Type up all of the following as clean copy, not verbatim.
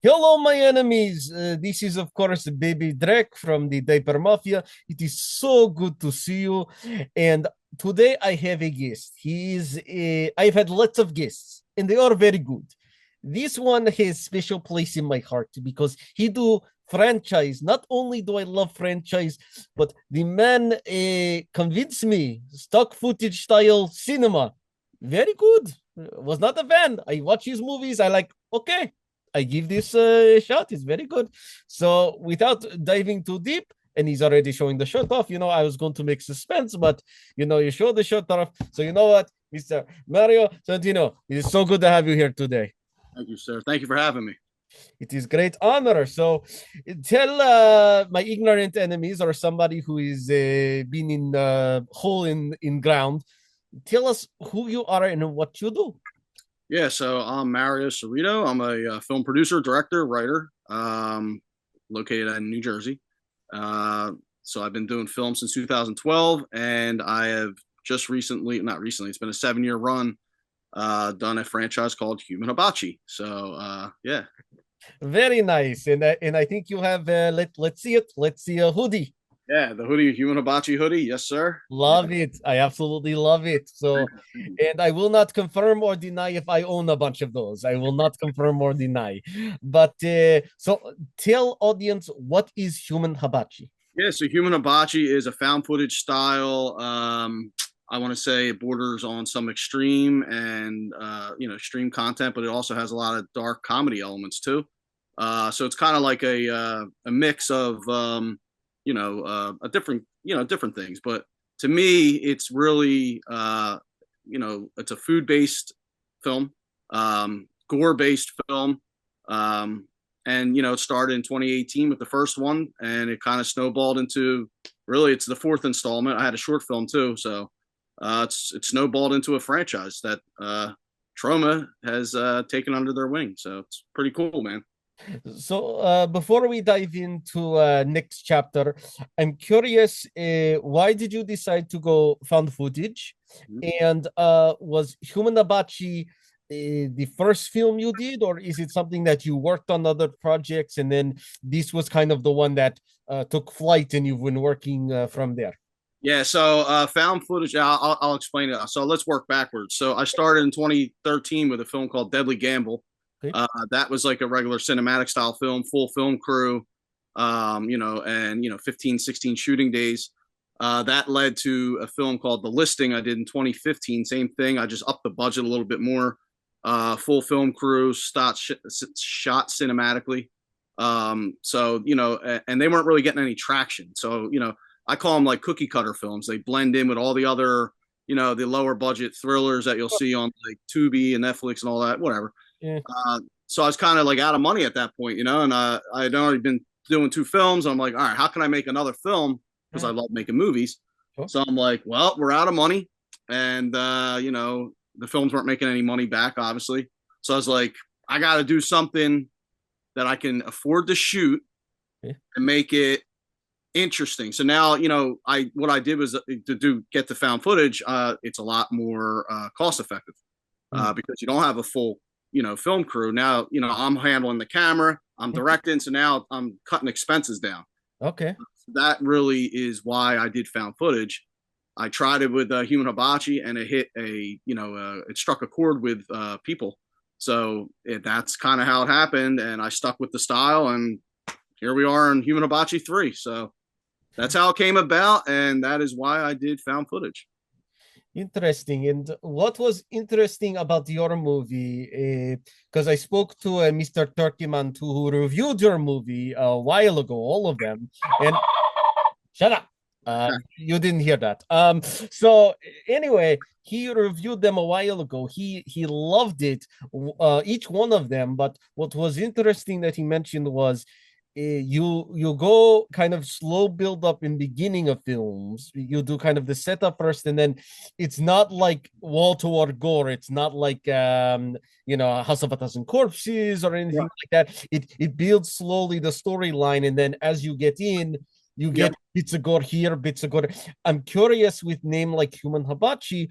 Hello, my enemies. This is, of course, baby Drek from the Diaper Mafia. It is so good to see you. And today I have a guest. I've had lots of guests, and they are very good. This one has special place in my heart because he do franchise. Not only do I love franchise, but the man convinced me stock footage style cinema. Very good. Was not a fan. I watch his movies. I like, okay, I give this a shot. It's very good. So without diving too deep, and he's already showing the shirt off, I was going to make suspense, but you show the shirt off. So you know what, Mr. Mario Santino, it is so good to have you here today. Thank you, sir. Thank you for having me. It is great honor. So tell my ignorant enemies or somebody who is been in hole in ground, tell us who you are and what you do. Yeah, so I'm Mario Cerrito. I'm a film producer, director, writer, located in New Jersey. So I've been doing film since 2012, and I have just recently, not recently, it's been a 7 year run, done a franchise called Human Hibachi. So yeah, Very nice. And I think you have let's see it. Let's see a hoodie. yeah, the hoodie, Human Hibachi hoodie. Yes, sir. Yeah, Love it. I absolutely love it. thank So, you. Thank you. and I will not confirm or deny if I own a bunch of those. I will not confirm or deny. But so tell audience what is human hibachi? Yeah, so Human Hibachi is a found footage style. I want to say it borders on some extreme and extreme content, but it also has a lot of dark comedy elements too. So it's kind of like a mix of a different different things. But to me, it's really it's a food based film, gore based film. Um, and it started in 2018 with the first one, and it kind of snowballed into really it's the fourth installment. I had a short film too, so it's snowballed into a franchise that Troma has taken under their wing. So it's pretty cool, man. So before we dive into next chapter, I'm curious, why did you decide to go found footage? And was Human Abachi the first film you did, or is it something that you worked on other projects and then this was kind of the one that took flight and you've been working from there? Yeah, so found footage. I'll explain it. So let's work backwards. So I started in 2013 with a film called Deadly Gamble. Okay. That was like a regular cinematic style film, full film crew, 15, 16 shooting days. That led to a film called The Listing I did in 2015. Same thing. I just upped the budget a little bit more. Full film crew, shot cinematically. And they weren't really getting any traction. So, I call them like cookie cutter films. They blend in with all the other, the lower budget thrillers that you'll see on like Tubi and Netflix and all that, whatever. Yeah. So I was kind of like out of money at that point, and I had already been doing two films. I'm like, all right, how can I make another film? Because I love making movies. Sure. So I'm like, well, we're out of money, and the films weren't making any money back, obviously. So I was like, I got to do something that I can afford to shoot Yeah. and make it interesting. So now, what I did was to get the found footage. It's a lot more cost effective Mm. because you don't have a full, film crew. Now, I'm handling the camera, I'm directing, so now I'm cutting expenses down. Okay. That really is why I did found footage. I tried it with Human Hibachi, and it hit it struck a chord with people. So that's kind of how it happened, and I stuck with the style, and here we are in Human Hibachi 3. So that's how it came about, and that is why I did found footage. Interesting. And what was interesting about your movie? Because I spoke to Mr. Turkeyman who reviewed your movie a while ago, all of them. And shut up. You didn't hear that. So anyway, he reviewed them a while ago. He loved it, each one of them. But what was interesting that he mentioned was you go kind of slow build up in beginning of films. You do kind of the setup first, and then it's not like wall to wall gore. It's not like House of a Thousand Corpses or anything Right. like that. It builds slowly the storyline, and then as you get in, you Yep. get bits of gore here, bits of gore. I'm curious with name like Human Hibachi,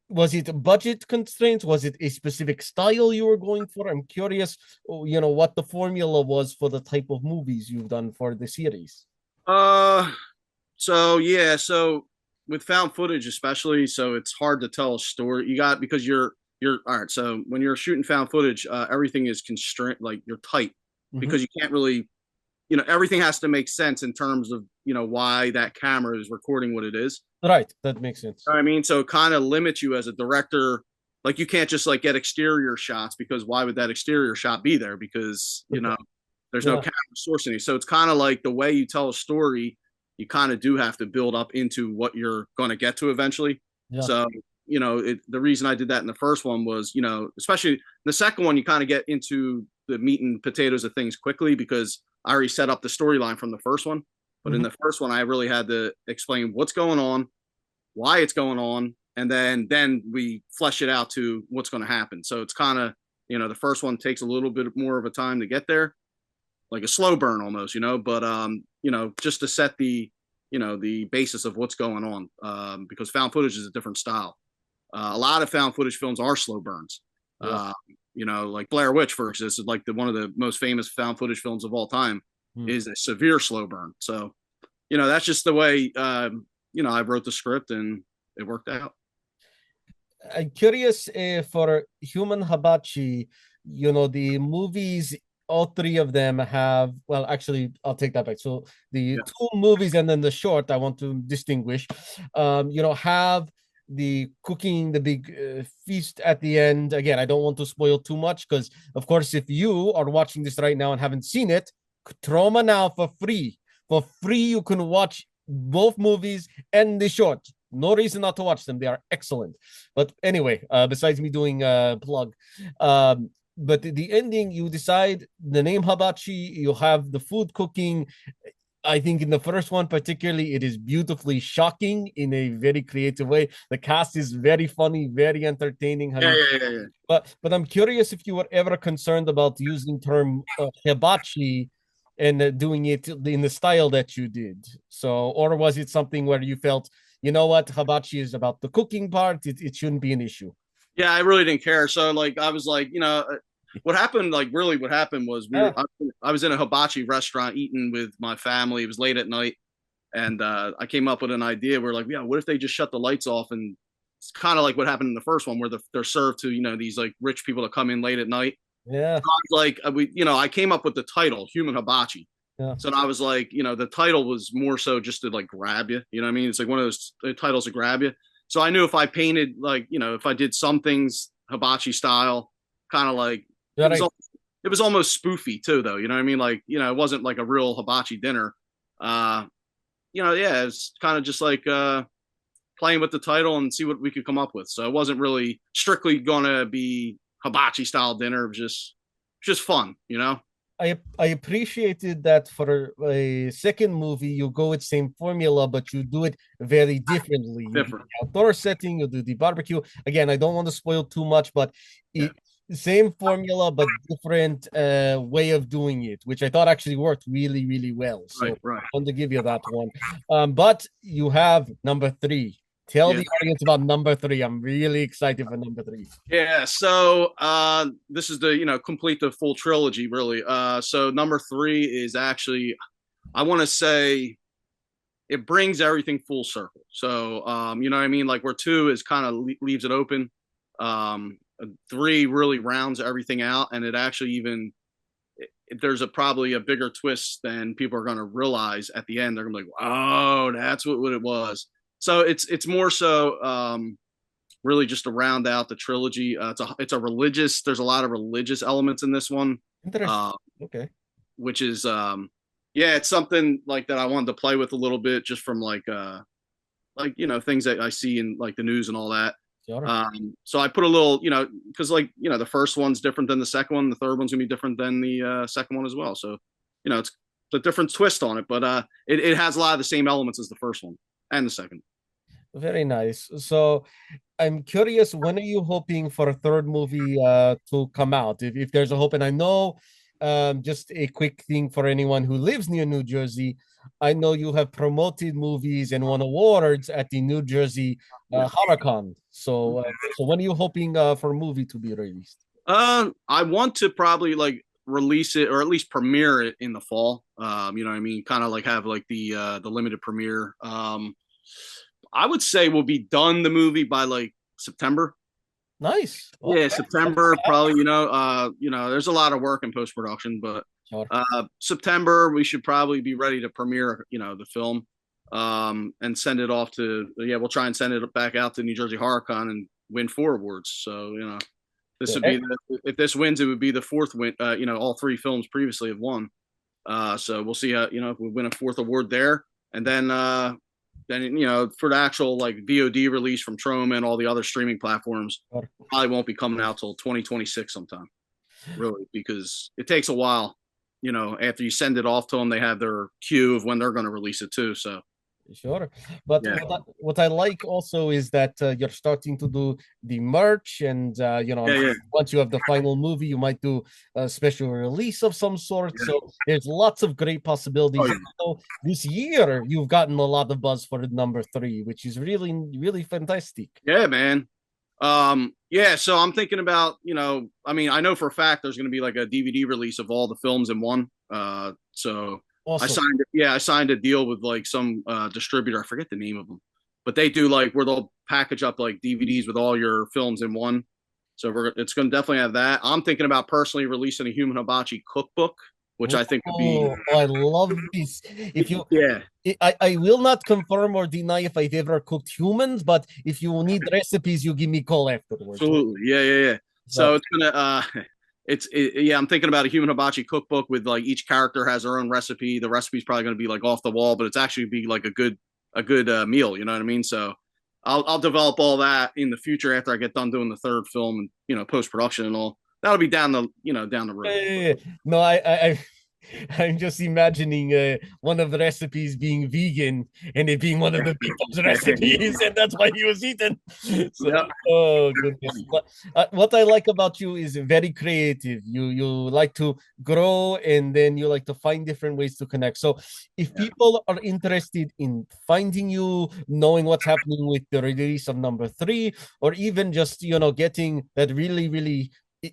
Was it budget constraints? Was it a specific style you were going for? I'm curious, what the formula was for the type of movies you've done for the series. Uh, so yeah, so with found footage especially, so it's hard to tell a story. You got because you're all right. So when you're shooting found footage, everything is constrained, like you're tight Mhm. because you can't really, everything has to make sense in terms of why that camera is recording what it is. Right, that makes You sense. know what I mean, so it kind of limits you as a director. Like you can't just like get exterior shots because why would that exterior shot be there? Because there's no Yeah, camera source in it. So it's kind of like the way you tell a story, you kind of do have to build up into what you're going to get to eventually. yeah. So, the reason I did that in the first one was, especially the second one, you kind of get into the meat and potatoes of things quickly because I already set up the storyline from the first one. But in Mhm. the first one, I really had to explain what's going on, why it's going on, and then we flesh it out to what's going to happen. So it's kind of, the first one takes a little bit more of a time to get there, like a slow burn almost, but just to set the basis of what's going on, because found footage is a different style. A lot of found footage films are slow burns. Yeah. Like Blair Witch, for instance, is like one of the most famous found footage films of all time, Hmm. is a severe slow burn. So, that's just the way I wrote the script and it worked out. I'm curious for Human Hibachi, the movies, all three of them have, well, actually, I'll take that back. So the Yeah, two movies and then the short, I want to distinguish, have the cooking, the big feast at the end. Again, I don't want to spoil too much because, of course, if you are watching this right now and haven't seen it, Troma Now for free. For free, you can watch both movies and the short. No reason not to watch them. They are excellent. But anyway, besides me doing a plug, but the ending, you decide the name Hibachi, you have the food cooking. I think in the first one, particularly, it is beautifully shocking in a very creative way. The cast is very funny, very entertaining. I yeah, mean, yeah, yeah, yeah. but I'm curious if you were ever concerned about using term hibachi and doing it in the style that you did. So, or was it something where you felt, you know what, hibachi is about the cooking part. It shouldn't be an issue. Yeah, I really didn't care. So like I was like, what happened, like really what happened was Ah, I was in a hibachi restaurant eating with my family. It was late at night and I came up with an idea. We're like, yeah, what if they just shut the lights off? And it's kind of like what happened in the first one where they're served to, these like rich people that come in late at night. yeah, So I was like, I came up with the title Human Hibachi. yeah. So I was like, the title was more so just to like grab you. You know what I mean? It's like one of those titles to grab you. So I knew if I painted like, if I did some things hibachi style, kind of like it You're was, right. it was almost spoofy too, though. You know what I mean? Like, it wasn't like a real hibachi dinner. Uh, yeah, it's kind of just like playing with the title and see what we could come up with. So it wasn't really strictly gonna be hibachi style dinner. It was just fun. I appreciated that for a second movie, you go with same formula, but you do it very differently. You do Different. the outdoor setting, you do the barbecue. Again, I don't want to spoil too much, but Yeah. it same formula but different way of doing it, which I thought actually worked really, really well. So Right. I Right. want to give you that one. But you have number three. Tell Yeah. the audience about number three. I'm really excited for number three. Yeah. So this is the complete the full trilogy really. So number three is actually I want to say it brings everything full circle. So you know what I mean? Like where two is kind of leaves it open. Three really rounds everything out, and it actually even there's probably a bigger twist than people are going to realize at the end. They're going to be like, "Oh, that's what it was." So it's more so really just to round out the trilogy. It's a religious. There's a lot of religious elements in this one, uh, Interesting. Okay. which is yeah, it's something like that I wanted to play with a little bit, just from like things that I see in like the news and all that. Sure. So I put a little, because like the first one's different than the second one, the third one's gonna be different than the second one as well. So it's a different twist on it, but it has a lot of the same elements as the first one and the second. Very nice. So I'm curious, when are you hoping for a third movie to come out? If there's a hope, and I know Just a quick thing for anyone who lives near New Jersey. I know you have promoted movies and won awards at the New Jersey Yeah. Horrorcon. So when are you hoping for a movie to be released? I want to probably like release it or at least premiere it in the fall. You know what I mean? Kind of like have like the limited premiere. I would say we'll be done the movie by like September. Nice. Yeah, Okay. September probably. There's a lot of work in post production, but Sure. September we should probably be ready to premiere. The film, and send it off to. Yeah, we'll try and send it back out to New Jersey HorrorCon and win 4 awards. So this would be Yeah. if this wins, it would be the fourth win. All 3 films previously have won. So we'll see how if we win a fourth award there, and then for the actual like VOD release from Troma and all the other streaming platforms, Sure. probably won't be coming out till 2026 sometime. Really, because it takes a while. After you send it off to them, they have their queue of when they're going to release it too. So Sure. But yeah, what I like also is that you're starting to do the merch, and yeah, yeah, once you have the final movie, you might do a special release of some sort. yeah. So there's lots of great Oh possibilities. yeah. So this year, you've gotten a lot of buzz for number three, which is really, really fantastic. Yeah, man. Yeah, so I'm thinking about, I mean, I know for a fact there's going to be like a DVD release of all the films in one. So Awesome. I signed a deal with like some distributor. I forget the name of them, but they do like where they'll package up like DVDs with all your films in one. So it's going to definitely have that. I'm thinking about personally releasing a Human Hibachi cookbook, which I think would be, Oh, I love this. If you yeah, I will not confirm or deny if I've ever cooked humans, but if you need recipes, you give me a call afterwards. absolutely, yeah, yeah, yeah. So, So it's gonna, yeah. I'm thinking about a human hibachi cookbook with like each character has their own recipe. The recipe's probably gonna be like off the wall, but it's actually be like a good meal. You know what I mean? So I'll develop all that in the future after I get done doing the third film and post production and all. That'll be down the road. no, I'm just imagining one of the recipes being vegan and it being one of the people's recipes, and that's why he was eaten. So, Yep. oh goodness! What I like about you is very creative. You like to grow, and then you like to find different ways to connect. So, if Yeah. people are interested in finding you, knowing what's happening with the release of number three, or even just getting that really, really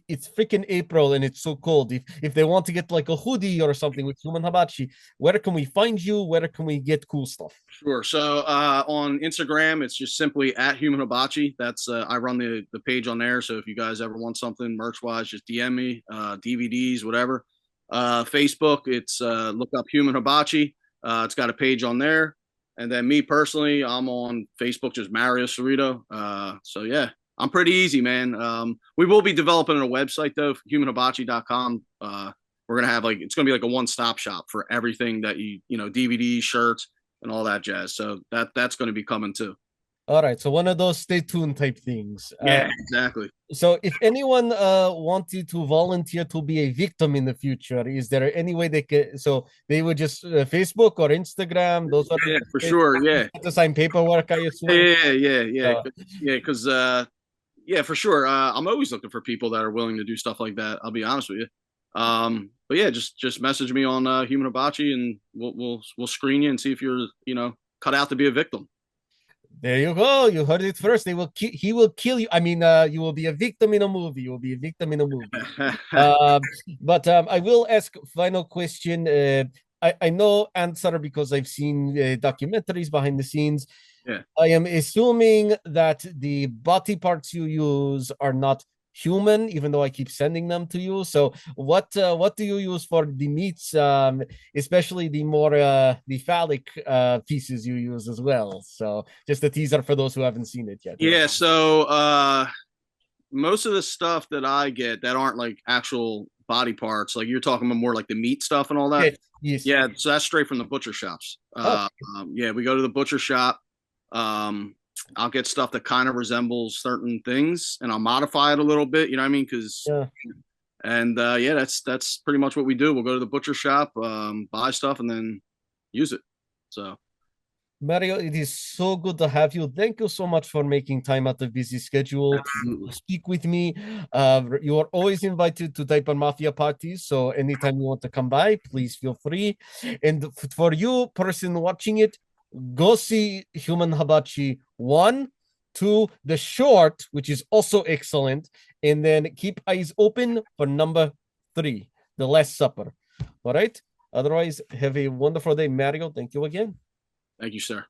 it's freaking April and it's so cold. If they want to get like a hoodie or something with Human Hibachi, where can we find you? Where can we get cool stuff? Sure. So on Instagram, it's just simply at Human Hibachi. That's I run the page on there. So if you guys ever want something merch wise, just DM me, DVDs, whatever. Facebook, it's look up Human Hibachi. It's got a page on there. And then me personally, I'm on Facebook, just Mario Cerrito. So yeah, I'm pretty easy, man. We will be developing a website though, humanhibachi.com. We're gonna have like it's gonna be like a one-stop shop for everything that DVDs, shirts, and all that jazz. So that's going to be coming too. All right, so one of those stay tuned type things. Yeah, exactly. So if anyone wanted to volunteer to be a victim in the future, is there any way they could? So they would just Facebook or Instagram. Those are Yeah, for the sure. Yeah, to sign paperwork. I assume. yeah, yeah, yeah, Uh, yeah. Because yeah, for sure. I'm always looking for people that are willing to do stuff like that. I'll be honest with you. But yeah, just message me on Human Hibachi, and we'll screen you and see if you're cut out to be a victim. There you go. You heard it first. He will kill you. I mean, you will be a victim in a movie. You will be a victim in a movie. But I will ask final question. I know answer because I've seen documentaries behind the scenes. Yeah. I am assuming that the body parts you use are not human, even though I keep sending them to you. So what do you use for the meats, especially the more the phallic pieces you use as well? So just a teaser for those who haven't seen it yet. Yeah. So most of the stuff that I get that aren't like actual body parts, like you're talking about more like the meat stuff and all that. Yes. Yes. Yeah, so that's straight from the butcher shops. Oh, Yeah, we go to the butcher shop. Um, I'll get stuff that kind of resembles certain things, and I'll modify it a little bit. You know what I mean? Because yeah. and yeah, that's pretty much what we do. We'll go to the butcher shop, buy stuff, and then use it. So Mario, it is so good to have you. Thank you so much for making time out of busy schedule to Absolutely. speak with me. You are always invited to Diaper Mafia parties, so anytime you want to come by, please feel free. And for you, person watching it, go see Human Hibachi 1, 2, the short, which is also excellent, and then keep eyes open for number 3, The Last Supper. All right? Otherwise, have a wonderful day, Mario. Thank you again. Thank you, sir.